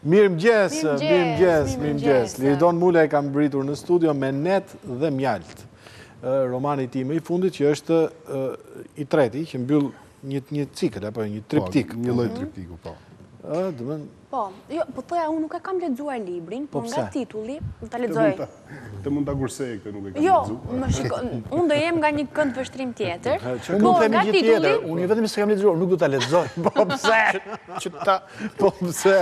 Mirëmëngjes. Liridon Mula e kam mbritur në studio me Net dhe Mjalt. Romani tim i fundit që është i treti, që mbyll një cikël apo një triptik. Një lloj triptiku, po. Po, po thoja unë nuk e kam lexuar librin, por nga titulli, ta lexoj. Të mund ta kursej këtë, nuk e kam lexuar. lexuar. Më shikoj, unë do jem nga një kënd vështrim tjetër. Unë them një tjetër, unë vetëm se kam lexuar, nuk do ta lexoj. Po pse? Po pse?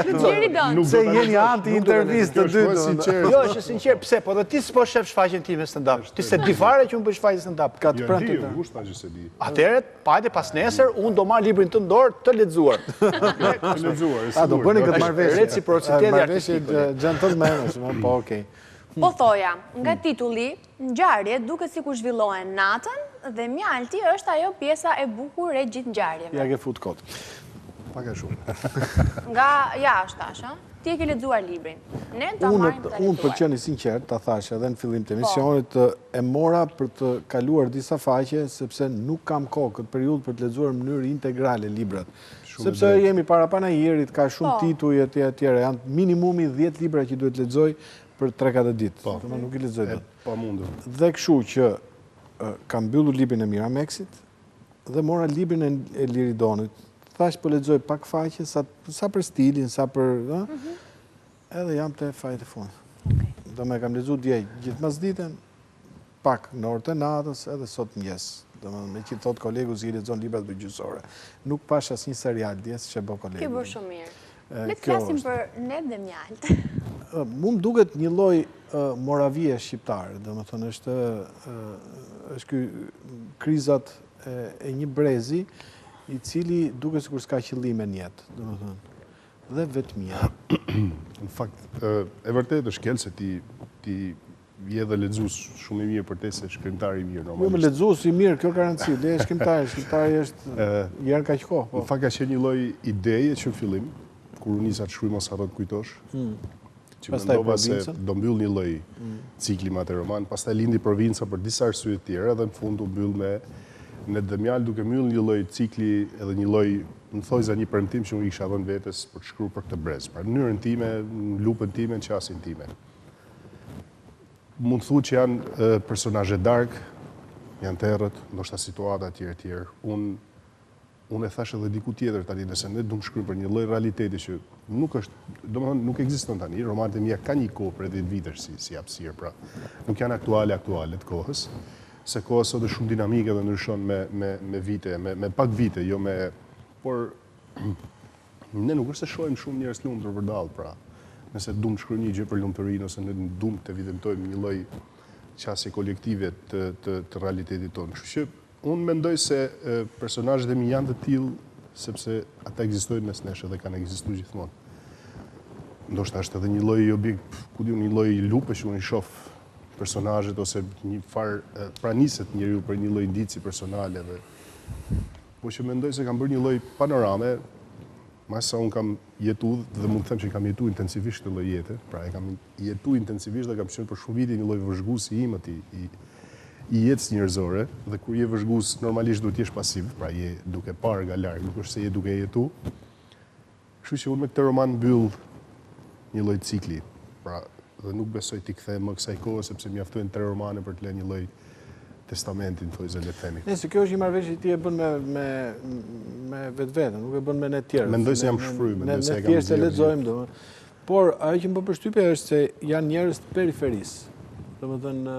Se jeni anti-intervistë të dytë. Jo, është sinqer, pse? Po dhe ti s'po shef shfaqjen time stand-up. Ti se di fare që unë bëj shfaqje stand-up. Ka të premte. Jo, kush tha që se di. Atëherë, pajtë pas nesër, unë do marr librin të dorë të lexuar. Të lexuar, A do bëni këtë marrëveshje? Reciprociteti artistik. Gentleman, po okay. Po thoja, nga titulli, ngjarjet duket sikur zhvillohen natën dhe Mjalti është ajo pjesa e bukur e gjithë ngjarjeve. Ja ke fut kot. Pak e shumë. Nga jashtë tash, ti e ke lexuar librin. Ne ta marrim ta lexuar. Unë për qenë i sinqert, ta thash edhe në fillim të emisionit, e mora për të kaluar disa faqe, sepse nuk kam kohë këtë periudhë për të lexuar në mënyrë integrale librat. Sepse jemi para panajirit, ka shumë tituj e tjera, janë minimumi 10 libra që duhet lexoj për 3-4 ditë. Nuk i lexoj dot. Pa mundur. Dhe kështu që kam mbyllur librin e Miramexit dhe mora librin e Liridonit. Thash po lexoj pak faqe, sa për stilin, sa për... Edhe jam të fajt e fundit. Do me kam lexuar dje gjithë masditën, pak në orët e natës, edhe sot mëngjes. Me që thot kolegu si i lexon librat për gjysore. Nuk pash asnjë serial dje, si që bë kolegu. Ke bërë shumë mirë. Le të flasim për Net dhe Mjalt. Mu më duket një lloj moravie shqiptare, domethënë është ky krizat e një brezi i cili duket sikur s'ka qëllime në jetë, domethënë. Dhe vetmia. Në fakt, e vërtet është kell se ti je dhe lexues shumë i mirë për te se shkrimtari i mirë normalisht. Jo, me lexues i mirë, kjo garanci, le shkrimtari është janë kaq kohë. Në fakt ka qenë një lloj ideje që në fillim, kur unë nisa të shkruaj mos harro të kujtosh. Që mendova se do mbyll një lloj cikli me atë roman, pastaj lindi Provinca për disa arsye të tjera dhe në fund u mbyll me Net dhe Mjalt duke mbyll një lloj cikli edhe një lloj më thojza një premtim që unë i kisha dhënë vetes për të shkruar për këtë brez, pra në mënyrën time, në lupën time, në qasin time. Mund të thuhet që janë personazhe dark, janë terrët, ndoshta situata të tjera. Unë e thash edhe diku tjetër tani, nëse ne duam shkruajmë për një lloj realiteti që nuk është, domethënë nuk ekziston tani, romanët e mia kanë një kohë për 10 vitesh si hapësirë, pra nuk janë aktuale të kohës, se koha sot është shumë dinamike dhe ndryshon me vite, me pak vite, jo me... Por ne nuk është se shohim shumë njerëz lumtur përdallë, pra nëse duam të shkruajmë një gjë për lumturinë ose ne duam të evidentojmë një lloj qasje kolektive të realitetit tonë. Kështu që unë mendoj se personazhet e mi janë të tillë sepse ata ekzistojnë mes nesh dhe kanë ekzistuar gjithmonë. Ndoshta është edhe një lloj objekt, ku diun, një lloj lupe që unë i shoh personazhet ose një farë praniset njeriu për një lloj ndici personale dhe po që mendoj se kam bërë një lloj panorame, mas sa unë kam jetu dhe mund të them që kam jetu intensivisht të lloj jete, pra e kam jetu intensivisht dhe kam qenë për shumë vite një lloj vëzhguesi i imët i jetës njerëzore, dhe kur je vëzhgues normalisht duhet jesh pasiv, pra je duke parë nga larg, nuk është se je duke jetu. Kështu që unë me këtë roman mbyll një lloj cikli, pra dhe nuk besoj t'i kthehem më kësaj kohe sepse mjaftojnë 3 romane për të lënë një lloj testamentin, thojë le të themi. Nëse kjo është një marrëveshje që ti e bën me vetveten, nuk e bën me ne të tjerë. Mendoj se jam shfryr, mendoj se e kam. Ne thjesht e lexojmë domethënë. Por ajo që më bën përshtypje është se janë njerëz të periferisë. Domethënë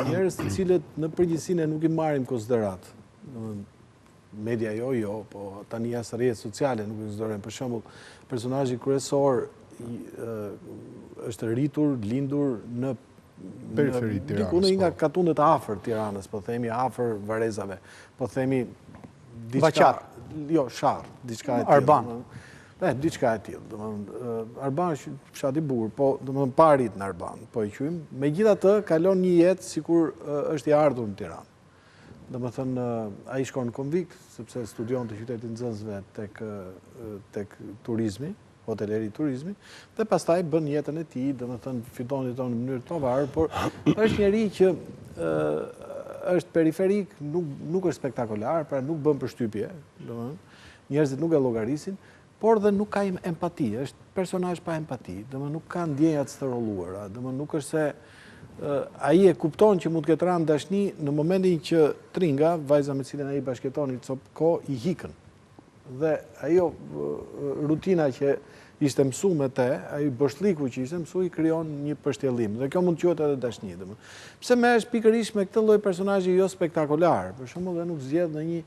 njerëz të cilët në përgjithësi ne nuk i marrim konsiderat. Domethënë media jo, po tani as rrjetet sociale nuk ekzistojnë. Për shembull, personazhi kryesor është rritur, lindur në periferi të Tiranës. Diku në nga katundet afër Tiranës, po themi afër Varezave, po themi Vaqar. Jo, Sharr, diçka e tillë. Arban. Diçka e tillë. Arban është fshat i bukur, po domethënë pa arrit në Arban, po e quajmë. Megjithatë kalon një jetë sikur është i ardhur në Tiranë. Domethënë ai shkon konvikt sepse studion të qytetit nxënësve tek turizmi, hoteleri turizmi, dhe pastaj bën jetën e tij, domethënë fiton jeton në mënyrë të pavarur, por është njerëz që është periferik, nuk është spektakolar, pra nuk bën përshtypje, domethënë njerëzit nuk e llogarisin, por dhe nuk ka empati, është personazh pa empati, domethënë nuk ka ndjenjat të rrolluara, domethënë nuk është se ai e kupton që mund të ketë rënë dashni në momentin që Tringa, vajza me cilën ai bashkëton i cop kohë, i hikën. Dhe ajo rutina që ishte mësuar me te, ai boshlliku që ishte mësuar i krijon një përshtjellim. Dhe kjo mund të quhet edhe dashni, domethënë. Pse merresh pikërisht me këtë lloj personazhi jo spektakolar, për shembull, dhe nuk zgjedh në një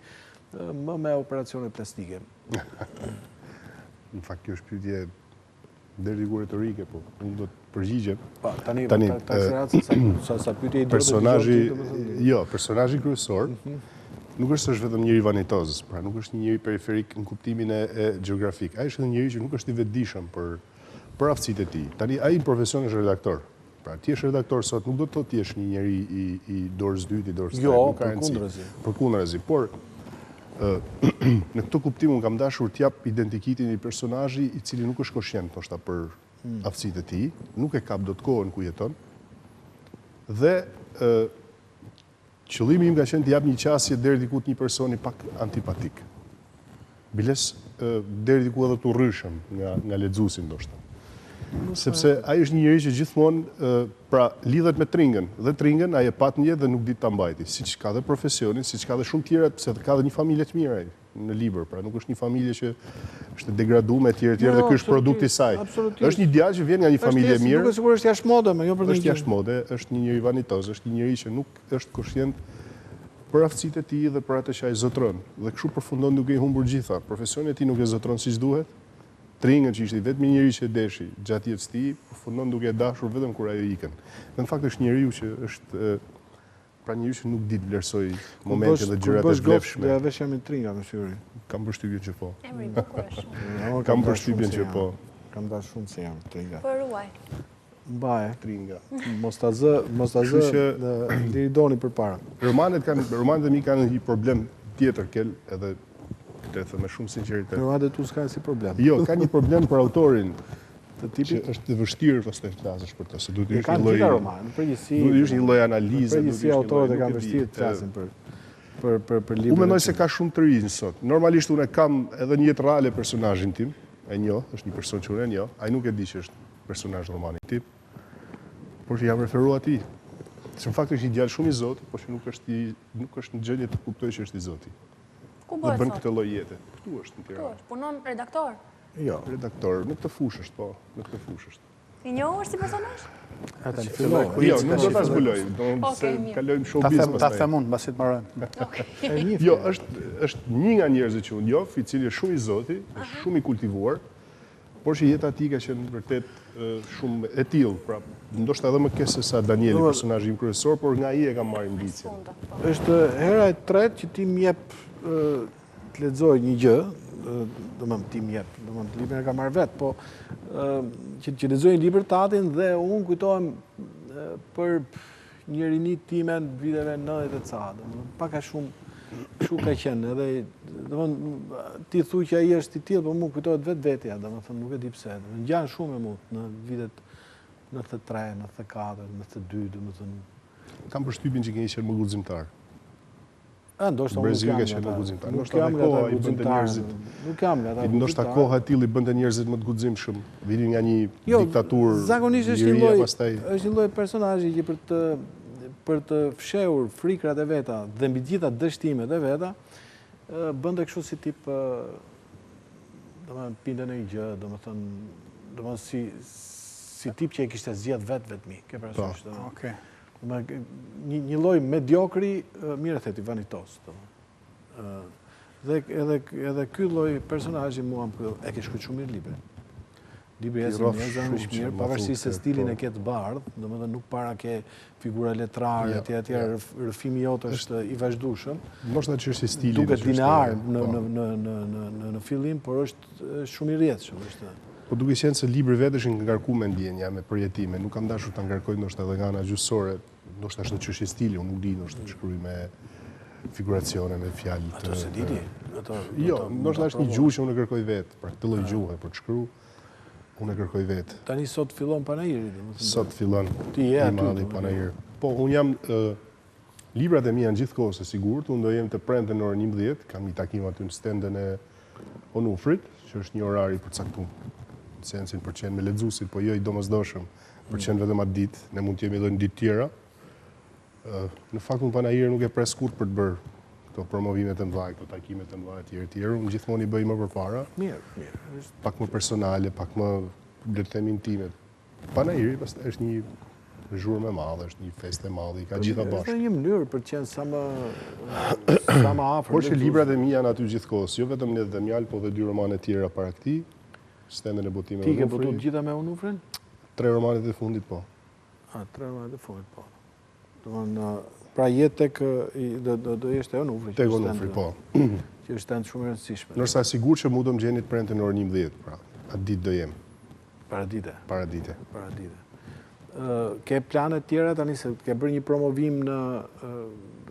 më me operacione plastike. Në fakt, kjo është pyetje deri ku retorike, po unë do të përgjigjem. Po, tani sa pyetje Jo, personazhi kryesor nuk është vetëm njëri vanitozës, pra nuk është një njëri periferik në kuptimin e gjeografik. Ai është edhe njëri që nuk është i vetëdijshëm për aftësitë e tij. Tani ai në profesion është redaktor. Pra ti je redaktor sot, nuk do të thotë ti je një njeri i dorës dytë, i dorës tretë, nuk ka rëndësi. Përkundrazi. Por në këtë kuptim unë kam dashur t'jap identitetin e personazhi i cili nuk është koshient ndoshta për aftësitë e tij, nuk e kap dot kohën ku jeton. Dhe qëllimi im ka qenë t'jap një qasje deri diku një personi pak antipatik. Biles deri diku edhe të urryshëm nga lexuesi ndoshta. Sepse ai është një njeri që gjithmonë pra lidhet me Tringën, dhe Tringën ai e pat një dhe nuk dit ta mbajti, siç ka dhe profesionin, siç ka dhe shumë tjera, pse ka dhe një familje të mirë ai në libër, pra nuk është një familje që është degraduar etj etj dhe ky është produkti i saj. Është një djalë që vjen nga një familje e mirë. Duket sigurisht është jashtëmode, më jo për është jashtëmode, është një njeri vanitoz, është një njeri që nuk është koshient për aftësitë e tij dhe për atë që ai zotron. Dhe kështu përfundon duke i humbur gjitha. Profesioni i tij nuk e zotron siç duhet. Tringën që ishte vetëm një njeri që e deshi gjatë jetës tij, përfundon duke e dashur vetëm kur ajo ikën. Dhe në fakt është njeriu që është pra njeriu që nuk di të vlerësoj momentet dhe gjërat e vlefshme. Ja vesh jam i Tringa me siguri. Kam përshtypjen që po. Emri i bukur është. Kam përshtypjen që po. Kam dashur shumë se jam Tringa. Po ruaj. Mbaje Tringa. Mos ta zë deri doni përpara. Romanet e mi kanë një problem tjetër kel edhe të thënë me shumë sinqeritet. Romanet tu s'ka si problem. Jo, ka një problem për autorin të tipit që është të vështirë pastaj të flasësh për të, se duhet të jesh një lloj roman, përgjithësi. Duhet të jesh një lloj analize, përgjithësi autorët e kanë vështirë të flasin për librin. Unë mendoj se ka shumë të rinj sot. Normalisht unë kam edhe një jetë reale personazhin tim, e njoh, është një person që unë e njoh, ai nuk e di që është personazh romanit tim, por që jam referuar atij. Se në fakt është një djalë shumë i Zotit, por që nuk është në gjendje të kuptojë që është i Zotit. Ku bëhet sot? Bën këtë lloj jete. Ktu është në Tiranë. Ktu është, punon redaktor. Jo, redaktor, në këtë fushë është, po, në këtë fushë është. I njohur si personazh? Ata filloi. Jo, nuk do ta zbuloj, do të kalojmë showbiz pastaj. Ta them unë, mbasi të marrojmë. Jo, është një nga njerëzit që unë njoh, i cili është shumë i Zotit, është shumë i kultivuar, por që jeta e tij ka qenë vërtet shumë e tillë, pra ndoshta edhe më keq se sa Danieli, personazhi im kryesor, por nga ai e kam marrë ambicien. Është hera e tretë që ti më jep të lexoj një gjë, domethënë ti më jep, domethënë librin e kam marrë vet, po që lexoj Libertatin dhe unë kujtohem për një rini time në viteve 90 e ca, domethënë pak a shumë kështu ka qenë, edhe domethënë ti thuaj që ai është i tillë, por mua kujtohet vetvetja, domethënë nuk e di pse. Ngjan shumë me mua në vitet 93, 94, 92, domethënë kam përshtypjen që keni qenë më guximtar. Ndoshta unë nuk jam guximtar. Ndoshta koha i bënte njerëzit. Nuk jam nga ata. Ndoshta koha e tillë i bënte njerëzit më të guximshëm, vinin nga një diktaturë. Zakonisht është një lloj personazhi që për të fshehur frikrat e veta dhe mbi gjitha dështimet e veta, bënte kështu si tip domethënë pinte në një gjë, domethënë si tip që e kishte zgjedh vetmi, ke parasysh. Okej. Një lloj mediokri, mirë theti, vanitos. Dhe edhe ky lloj personazhi mua e ke shkruar shumë mirë librin. Libri është mirë, pavarësisht se stilin e ke të bardh, domethënë nuk para ke figura letrare, etj, rrëfimi jot është i vazhdueshëm. Ndoshta çështja e stilit. Duket linear në fillim, por është shumë i rrjedhshëm, është. Po duke qenë se libri vetë është ngarkuar me ndjenja, me përjetime, nuk kam dashur ta ngarkoj ndoshta edhe nga ana gjyqësore, ndoshta është në çështje stili, unë nuk di ndoshta të shkruaj me figuracione, me fjalë të. Ato se di ti. Jo, ndoshta është një gjuhë që unë e kërkoj vetë, pra këtë lloj gjuhë për të shkruar, unë e kërkoj vetë. Tani sot fillon Panairi, domethënë. Sot fillon. Ti je aty Panair. Po unë jam librat e mia janë gjithkohës e sigurt, unë do jem të premten në orën 11, kam një takim aty në stendën e Onufrit, që është një orari përcaktuar, në sensin për qenë me lexuesit, po jo i domosdoshëm, për qenë vetëm atë ditë, ne mund të jemi edhe në ditë tjera. Në fakt unë panajirë nuk e pres kurrë për të bërë këto promovimet e mëdha, këto takimet e mëdha etj. Unë gjithmonë i bëj më përpara. Mirë. Pak më personale, pak më le të them intime. Panajiri pastaj është një zhurmë e madhe, është një festë e madhe, ka gjitha bashkë. Është një mënyrë për të qenë sa më afër. Por që librat e mi janë aty gjithkohës, jo vetëm Nedhë dhe Mjalë, po dhe 2 romane tjera para këtij, Stendën e botimeve Ti ke Onufri. botuar gjitha me Onufrin? 3 romanet e fundit, po. 3 romanet e fundit, po. Domthonë, pra jetë tek do jeshte Onufri. Tek Onufri, po. Që është tend shumë e rëndësishme. Nërsa sigur që mu do më gjenit prente në orë 11, pra, atë ditë do jem. Paradite. Paradite. Ke planet tjera tani se ke bërë një promovim në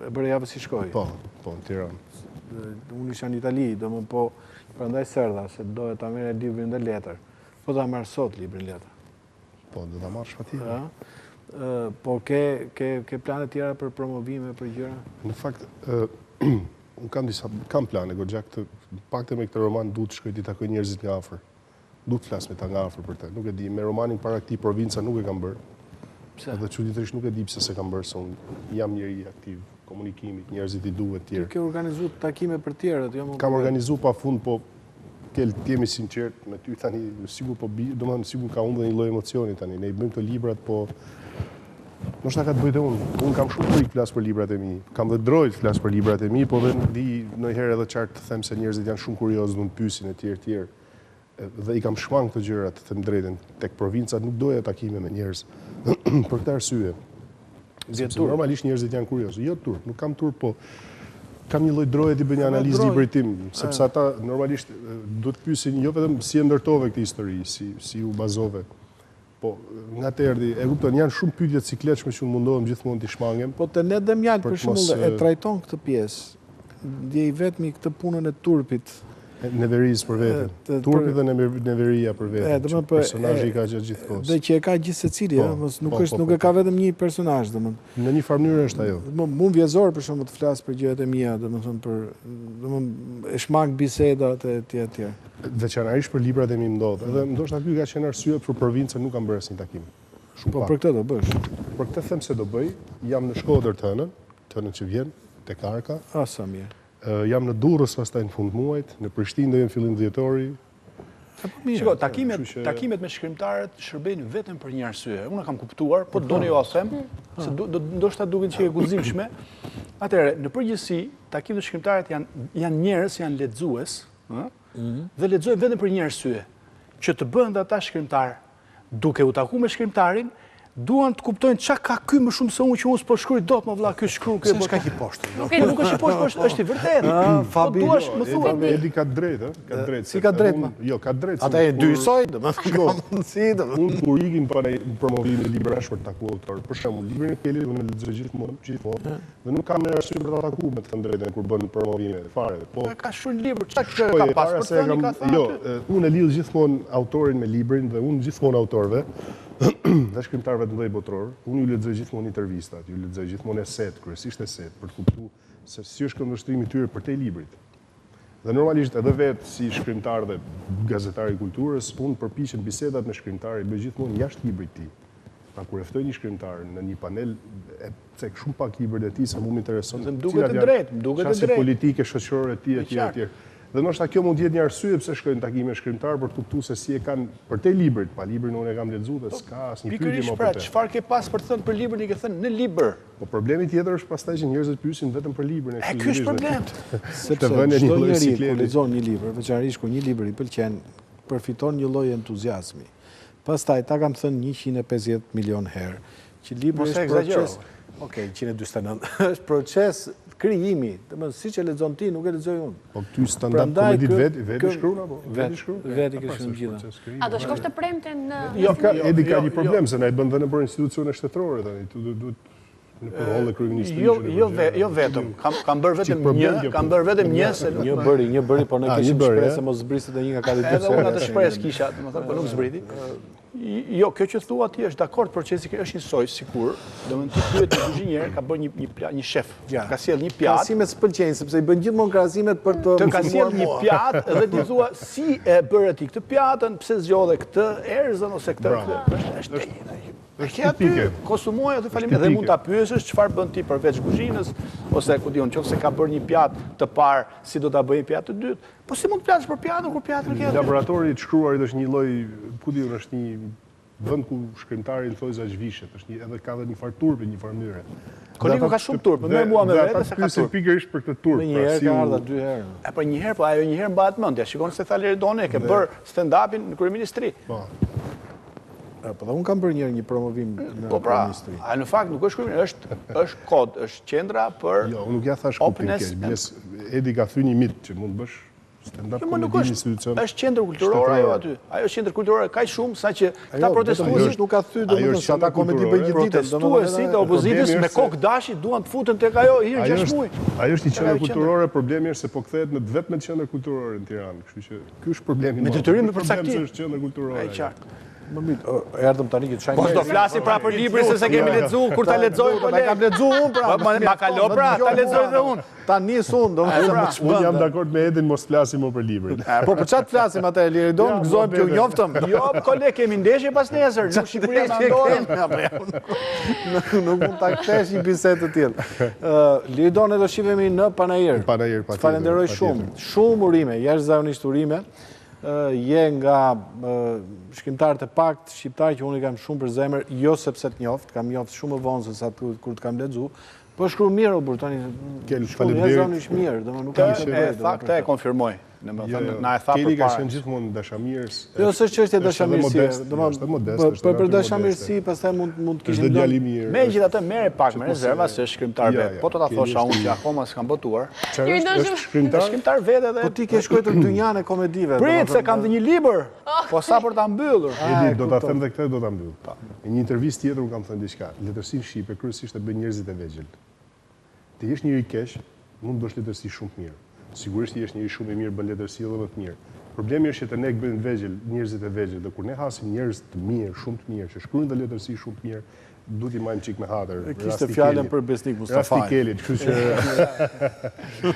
e bërë javës si shkoj? Po, në Tiranë. Unë isha në Itali, domethënë po prandaj serdha se doja ta merr librin dhe letër. Po ta marr sot librin letër. Po, do ta marr shpatjetër. Po ke plane tjera për promovime, për gjëra? Në fakt, unë kam plane, goxha këtë, pakte me këtë roman duhet shkoj t'i takoj njerëzit nga afër. Duhet flas me ta nga afër për të. Nuk e di, me romanin para këtij Provinca nuk e kam bërë. Pse? Edhe çuditërisht nuk e di pse se kam bërë, se unë jam njëri aktiv komunikimit, njerëzit i duhet tjerë. Ti ke organizuar takime për tjerët, jo më. Kam organizuar pafund, po t'jemi sinqert me ty tani, sigur po domethënë sigur ka humbur një lloj emocioni tani. Ne I bëjmë këto librat, po ndoshta ka të bëjë unë. Unë kam shumë frikë flas për librat e mi. Kam dhe drojt flas për librat e mi, po dhe di ndonjëherë edhe qartë të them se njerëzit janë shumë kuriozë, do të pyesin etj. Dhe I kam shmang këto gjëra, të them drejtën. Tek provincat nuk doja takime me njerëz. Për këtë arsye. Normalisht njerëzit janë kuriozë. Jo turp, nuk kam turp, po kam një lloj droje të bëj një analizë librit tim, sepse ata normalisht do të pyesin jo vetëm si e ndërtove këtë histori, si u bazove. Po, nga të erdhi, e kupton, janë shumë pyetje të sikletshme që unë mundohem gjithmonë t'i shmangem. Po të Nedhë dhe Mjalë, për shembull, e trajton këtë pjesë. Ndjej vetëm këtë punën e turpit. Neveris për veten. Turpi dhe neveria për veten. Personazhi I ka gjithkohës. Dhe që e ka gjithë secili, nuk e ka vetëm një personazh, domethënë. Në një farë mënyrë është ajo. Mund vjezor për shembull të flas për gjërat e mia, domethënë e shmang bisedat e etj. Veçanërisht për librat e mi ndodh. Edhe ndoshta ky ka qenë arsye për provincën nuk kam bërë asnjë takim. Po për këtë do bësh. Për këtë them se do bëj. Jam në Shkodër të hënën që vjen tek Arka. Sa mirë. Jam në Durrës pastaj në fund muajit, në Prishtinë do jem fillim dhjetori. Shiko, takimet me shkrimtarët shërbejnë vetëm për një arsye. Unë kam kuptuar, po doni ju them, se ndoshta duket që e guximshme. Atëherë, në përgjithësi, takimet me shkrimtarët janë njerëz, janë lexues, dhe lexojnë vetëm për një arsye, që të bëhen ata shkrimtar, duke u takuar me shkrimtarin, duan të kuptojnë çka ka ky më shumë se unë që unë s'po shkruaj dot më vëlla, ky shkruan ky. S'ka ki poshtë. Nuk është i poshtë, është I vërtetë. Po duash, më thua. Edi ka drejtë, ka drejtë. Si ka drejtë? Jo, ka drejtë. Ata e dyjsoj, domethënë ka mundësi, Unë kur ikim para promovimit të librash për të takuar autor, për shembull, librin e Kelit unë lexoj gjithmonë, dhe nuk kam arsye për ta takuar me të drejtën kur bën provovime fare. Po ka shumë libra, çka ka pas për të thënë ka thënë. Jo, unë e lidh gjithmonë autorin me librin dhe unë gjithmonë autorëve dhe shkrimtarëve të mëdhenj botror, unë ju lexoj gjithmonë intervistat, ju lexoj gjithmonë eset, kryesisht eset, për të kuptuar se si është këndvështrimi I tyre për te librit. Dhe normalisht edhe vetë si shkrimtar dhe gazetar I kulturës, unë përpiqem bisedat me shkrimtarë I bëj gjithmonë jashtë librit të tij. Pra kur e ftoj një shkrimtar në një panel, e cek shumë pak librat e tij sa mua më intereson. Më duket e drejtë, Çështje politike, shoqërore etj. Dhe ndoshta kjo mund të jetë një arsye pse shkojnë takime shkrimtar për të kuptuar se si e kanë për te librit, pa librin unë e kam lexuar dhe s'ka asnjë pyetje më për të. Pikërisht, çfarë ke pas për të thënë për librin I ke thënë në libër. Po problemi tjetër është pastaj që njerëzit pyesin vetëm për librin e ky është problem. Sepse çdo njeri kur lexon një libër, veçanërisht kur një libër I pëlqen, përfiton një lloj entuziazmi. Pastaj ta kam thënë 150 milion herë, që libri është proces. Okej, 149. Është proces krijimi, domethënë siç e lexon ti, nuk e lexoj unë. Po ty stand-up komedit vetë shkruan apo? Vetë ke shkruar gjithë. A do shkosh të premten në Jo, Edi ka një problem se na I bën dhe nëpër institucione shtetërore tani. Në përhollë e kryeministri. Jo vetëm, kam bërë vetëm një, se Një bëri, por ne kishim shpresë mos zbrisit dhe një nga kandidatë. edhe unë atë shpresë kisha, domethënë, po nuk zbriti. Jo, kjo që thua ti është dakord, procesi është njësoj, sikur, domethënë ti pyet një kuzhinier, ka bërë një shef, ka sjell një pjatë. Krahasimet s'pëlqejnë sepse i bën gjithmonë krahasimet për të ka sjell një pjatë dhe ti thua si e bëre ti këtë pjatën, pse zgjodhe këtë erzën ose këtë. Është Është tipike. Konsumoj atë faleminderit. Dhe mund ta pyesësh çfarë bën ti përveç kuzhinës ose ku diun, nëse ka bërë një pjatë të parë, si do ta bëjë pjatë të dytë. Po si mund të flasësh për pjatën kur pjatën ke? Laboratori i shkruarit është një lloj, ku diun, është një vend ku shkrimtari thojza zhvishet, është edhe ka edhe një farë turpi, një farë mënyre. Koliku ka shumë turp, më mua me vetë se ka turp. Pikërisht për këtë turp. Një herë ka ardha 2 herë. E po një herë, po ajo një herë mbahet mendja. Shikon se tha Leridoni e ke bër stand-upin në kryeministri. Po. Po dhe unë kam bërë një promovim në kryeministri. A në fakt nuk është kryeministri, është kod, është qendra për Jo, unë nuk ja thash kuptim keq. Edi ka thënë një mit që mund bësh stand-up komedi institucion. Është qendër kulturore ajo aty. Ajo është qendër kulturore kaq shumë saqë këta protestuesit nuk ka thyer domethënë se ata komedi bëjnë gjithë ditën, protestuesit e opozitës me kokë dashi duan të futen tek ajo hir 6 muaj. Ajo është një qendër kulturore, problemi është se po kthehet në vetëm qendër kulturore në Tiranë, kështu që ky është problemi. Me detyrim me përcaktim është qendër kulturore. Ai qartë. Më mirë, erdhëm tani që të shajmë. Po do flasi pra për librin se kemi lexuar, kur ta lexoj po kam lexuar unë pra. Ma kalo pra, ta lexoj edhe unë. Ta nis unë, domethënë. Unë jam dakord me Edin mos flasim më për librin. Po për çfarë flasim atë Liridon, gëzojmë që u njoftëm. Jo, koleg, kemi ndeshje pas nesër, nuk Shqipëria na ndorën. Nuk mund ta kthesh një bisedë të tillë. Liridon do shihemi në Panajër. Panajër patjetër. Falenderoj shumë. Shumë urime, jashtëzakonisht urime. Je nga shkrimtarët e pakt shqiptar që unë i kam shumë për zemër, jo sepse të njoft, kam njoft shumë më vonë se sa kur të kam lexuar. Po shkruaj mirë o burtoni. Faleminderit. Mirë, domethënë nuk kam e fakte e konfirmoj. Domethënë na e tha Keli ka përpara. qenë gjithmonë dashamirës. Jo, s'është çështje dashamirësie, domethënë për dashamirësi pastaj mund të kishim djalë i mirë. Megjithatë merre pak me rezerva se është shkrimtar vet. Po do ta thosha unë që akoma s'kam botuar. Është shkrimtar. Shkrimtar vetë edhe. Po ti ke shkruar dynjan e komedive. Prit se kam dhe një libër. Po sa për ta mbyllur. Edi, do ta them dhe këtë do ta mbyll. Në një intervistë tjetër unë kam thënë diçka. Letërsinë shqipe kryesisht e bën njerëzit e vegjël. Ti je njëri i keq, mund të bësh letërsi shumë të mirë. Sigurisht je njëri shumë i mirë bën letërsi edhe më të mirë. Problemi është që të ne bëjmë vegjël, njerëzit e vegjël, dhe kur ne hasim njerëz të mirë, shumë të mirë, që shkruajnë dhe letërsi shumë të mirë, duhet i majmë çik me hatër. Kishte fjalën për Besnik Mustafa. Rasti Kelit, kështu që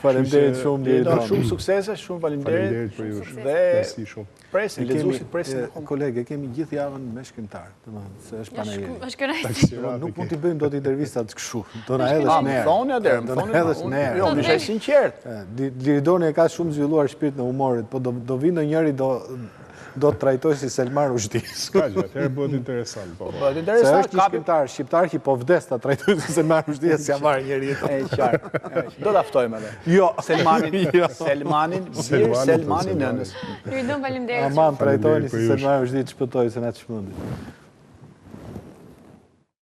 faleminderit shumë Liridon. Shumë suksese, shumë faleminderit për ju. Dhe shumë. presin, lexuesit presin. Kolege, kemi gjithë javën me shkrimtar, domethënë se është Panajeri. Është kënaqësi. Nuk mund t'i bëjmë dot intervistat kështu. Do na hedhësh në erë. Thonë atëherë, Do na hedhësh në erë. Jo, më ishte sinqert. Liridoni e ka shumë zhvilluar shpirtin e humorit, po do vinë ndonjëri do të trajtoj si Selman Rushdie. Ska gjë, atëherë bëhet interesant. Po. Bëhet Se interesant, është një shqiptar që po vdes ta trajtoj si Selman Rushdie, s'ja marr njëri jetë. e qartë. Do ta ftojmë edhe. Jo, Selmanin nënës. Liridon, faleminderit. Aman trajtojni si Faleminderit për Selman Rushdie të shpëtoj se na të shmëndi.